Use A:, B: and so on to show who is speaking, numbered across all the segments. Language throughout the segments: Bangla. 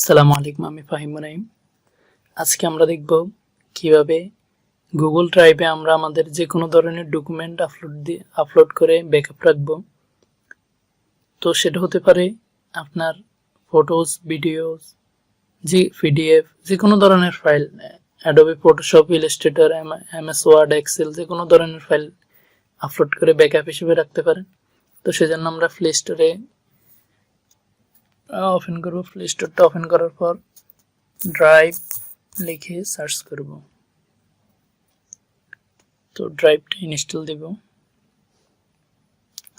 A: আসসালামু আলাইকুম, আমি ফাহিম মুনাইম। আজকে আমরা দেখব কিভাবে গুগল ড্রাইভে আমরা আমাদের যে কোনো ধরনের ডকুমেন্ট আপলোড করে ব্যাকআপ রাখবো। তো সেটা হতে পারে আপনার ফটোস, ভিডিওস, যে পিডিএফ, যে কোনো ধরনের file, Adobe Photoshop, Illustrator, MS Word, Excel, যে কোনো ধরনের ফাইল আপলোড করে ব্যাকআপ হিসেবে রাখতে পারেন। তো সেজন্য আমরা প্লে স্টোরে ওপেন করব। প্লে স্টোরটা ওপেন করার পর ড্রাইভ লিখে সার্চ করব। তো ড্রাইভটা ইনস্টল দেব।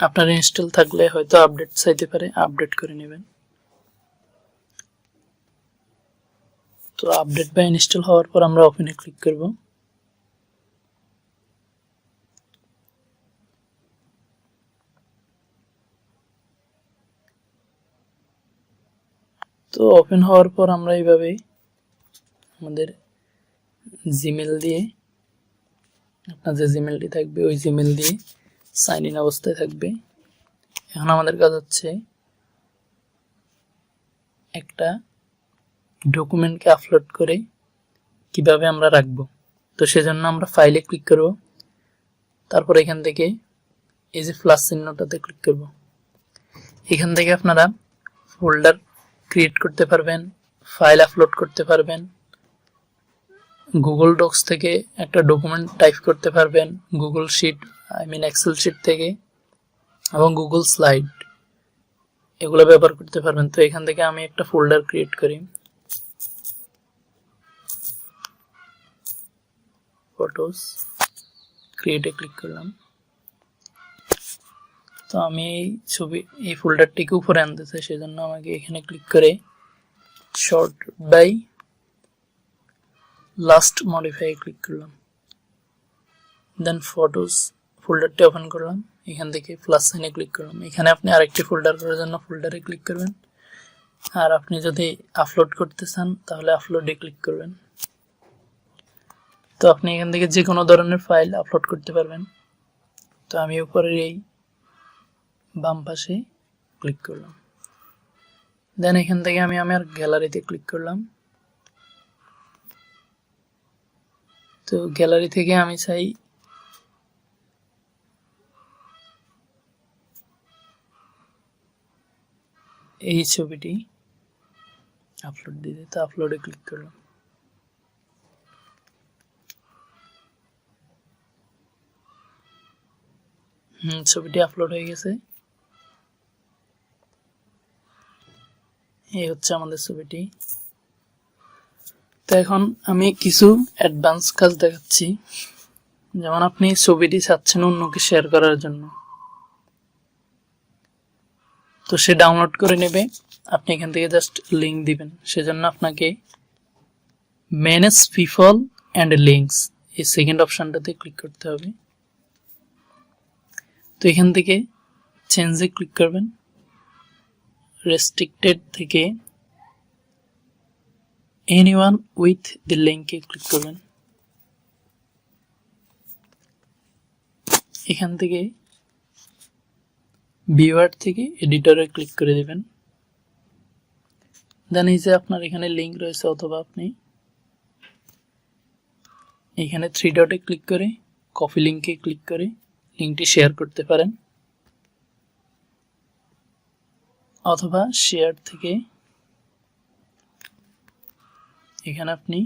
A: আপনার ইনস্টল থাকলে হয়তো আপডেট চাইতে পারে, আপডেট করে নেবেন। তো আপডেট বা ইনস্টল হওয়ার পর আমরা ওপেনে ক্লিক করব। তো ওপেন হওয়ার পর আমরা এইভাবে আমাদের জিমেল দিয়ে, আপনার যে জিমেলটি থাকবে ওই জিমেল দিয়ে সাইন ইন অবস্থায় থাকবে। এখন আমাদের কাজ হচ্ছে একটা ডকুমেন্টকে আপলোড করে কিভাবে আমরা রাখবো। তো সেজন্য আমরা ফাইলে ক্লিক করব, তারপর এখান থেকে এই যে প্লাস চিহ্নটাতে ক্লিক করব। এখান থেকে আপনারা ফোল্ডার ক্রিয়েট করতে পারবেন, ফাইল আপলোড করতে পারবেন, গুগল ডক্স থেকে একটা ডকুমেন্ট টাইপ করতে পারবেন, গুগল শিট এক্সেল শিট থেকে, এবং গুগল স্লাইড, এগুলো ব্যবহার করতে পারবেন। তো এখান থেকে আমি একটা ফোল্ডার ক্রিয়েট করি, ফটোস, ক্রিয়েটে ক্লিক করলাম। তো আমি এই ফোল্ডারটিকে উপরে আনতে চাই, সেজন্য আমাকে এখানে ক্লিক করে short by last modify click করলাম। দেন ফটোস ফোল্ডারটি ওপেন করলাম, এখান থেকে প্লাস সাইনে ক্লিক করলাম। এখানে আপনি আরেকটি ফোল্ডার করার জন্য ফোল্ডারে ক্লিক করবেন, আর আপনি যদি আপলোড করতে চান তাহলে আপলোডে ক্লিক করবেন। তো আপনি এখান থেকে যে কোনো ধরনের ফাইল আপলোড করতে পারবেন। তো আমি উপরের এই বাম পাশে ক্লিক করলাম। দেন এখান থেকে আমি আমার গ্যালারিতে ক্লিক করলাম। তো গ্যালারি থেকে আমি চাই এই ছবিটি আপলোড দিতে। তো আপলোডে ক্লিক করলাম। ছবিটি আপলোড হয়ে গেছে। এই হচ্ছে আমাদের ছবিটি। তো এখন আমি কিছু অ্যাডভান্স কাজ দেখাচ্ছি। যেমন আপনি ছবিটি চাচ্ছেন অন্যকে শেয়ার করার জন্য, তো সে ডাউনলোড করে নেবে, আপনি এখান থেকে জাস্ট লিঙ্ক দিবেন। সেজন্য আপনাকে ম্যানেজ পিপল অ্যান্ড লিঙ্কস, এই সেকেন্ড অপশনটাতে ক্লিক করতে হবে। তো এখান থেকে চেঞ্জে ক্লিক করবেন, রেস্ট্রিক্টেড থেকে এনিওয়ান উইথ দি লিঙ্কে ক্লিক করবেন। এখান থেকে ভিউয়ার থেকে এডিটরে ক্লিক করে দেবেন। দেন এই যে আপনার এখানে লিঙ্ক রয়েছে, অথবা আপনি এখানে 3 ডটে ক্লিক করে কপি লিঙ্কে ক্লিক করে লিঙ্কটি শেয়ার করতে পারেন, অথবা শেয়ার থেকে এখানে আপনি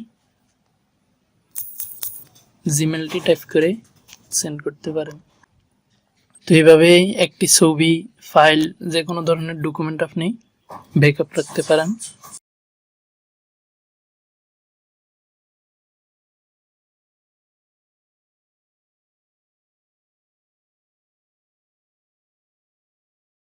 A: জিমেলটি টাইপ করে সেন্ড করতে পারেন। তো এইভাবে একটি ছবি, ফাইল, যে কোনো ধরনের ডকুমেন্ট আপনি ব্যাকআপ রাখতে পারেন।